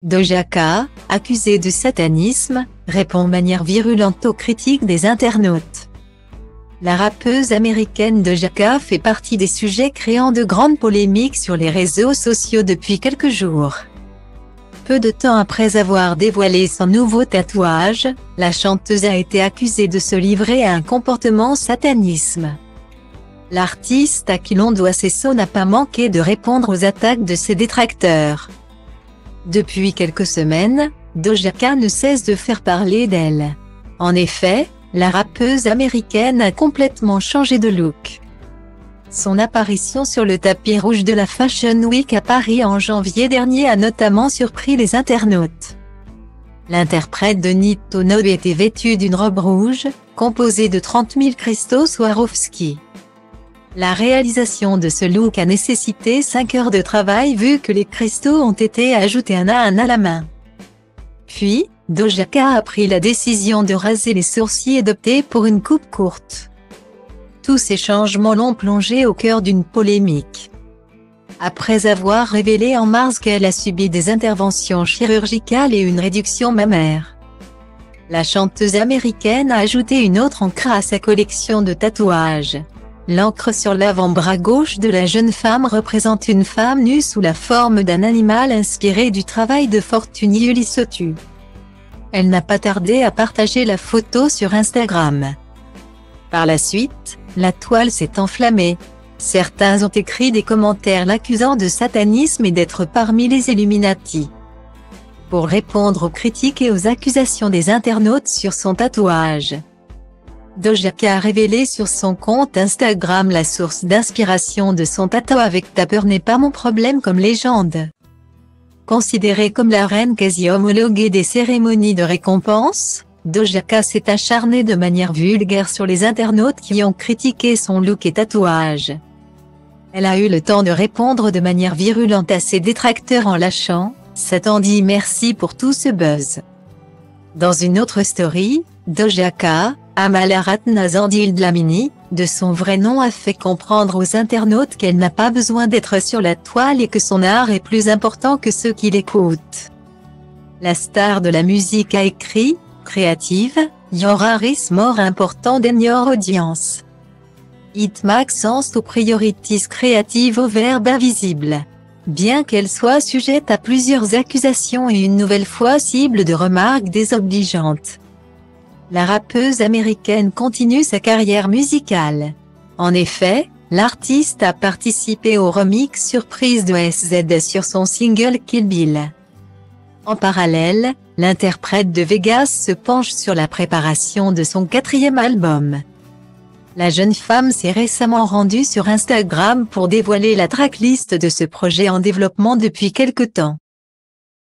Doja Cat, accusée de satanisme, répond de manière virulente aux critiques des internautes. La rappeuse américaine Doja Cat fait partie des sujets créant de grandes polémiques sur les réseaux sociaux depuis quelques jours. Peu de temps après avoir dévoilé son nouveau tatouage, la chanteuse a été accusée de se livrer à un comportement satanisme. L'artiste à qui l'on doit ses sauts n'a pas manqué de répondre aux attaques de ses détracteurs. Depuis quelques semaines, Doja Cat ne cesse de faire parler d'elle. En effet, la rappeuse américaine a complètement changé de look. Son apparition sur le tapis rouge de la Fashion Week à Paris en janvier dernier a notamment surpris les internautes. L'interprète de Need to Know était vêtue d'une robe rouge, composée de 30 000 cristaux Swarovski. La réalisation de ce look a nécessité 5 heures de travail vu que les cristaux ont été ajoutés un à la main. Puis, Doja Cat a pris la décision de raser les sourcils et d'opter pour une coupe courte. Tous ces changements l'ont plongée au cœur d'une polémique. Après avoir révélé en mars qu'elle a subi des interventions chirurgicales et une réduction mammaire, la chanteuse américaine a ajouté une autre encre à sa collection de tatouages. L'encre sur l'avant-bras gauche de la jeune femme représente une femme nue sous la forme d'un animal inspiré du travail de Fortuny Ulysotu. Elle n'a pas tardé à partager la photo sur Instagram. Par la suite, la toile s'est enflammée. Certains ont écrit des commentaires l'accusant de satanisme et d'être parmi les Illuminati. Pour répondre aux critiques et aux accusations des internautes sur son tatouage, Doja Cat a révélé sur son compte Instagram la source d'inspiration de son tatouage avec « Ta peur n'est pas mon problème » comme légende. Considérée comme la reine quasi homologuée des cérémonies de récompense, Doja Cat s'est acharnée de manière vulgaire sur les internautes qui ont critiqué son look et tatouage. Elle a eu le temps de répondre de manière virulente à ses détracteurs en lâchant « Satan dit merci pour tout ce buzz ». Dans une autre story, Doja Cat, Amalaratna Zandil Dlamini, de son vrai nom, a fait comprendre aux internautes qu'elle n'a pas besoin d'être sur la toile et que son art est plus important que ceux qui l'écoutent. La star de la musique a écrit « Creative, your art is more important than your audience. It makes sense to priorities creative au verbe invisible ». Bien qu'elle soit sujette à plusieurs accusations et une nouvelle fois cible de remarques désobligeantes, la rappeuse américaine continue sa carrière musicale. En effet, l'artiste a participé au remix surprise de SZ sur son single Kill Bill. En parallèle, l'interprète de Vegas se penche sur la préparation de son 4e album. La jeune femme s'est récemment rendue sur Instagram pour dévoiler la tracklist de ce projet en développement depuis quelque temps.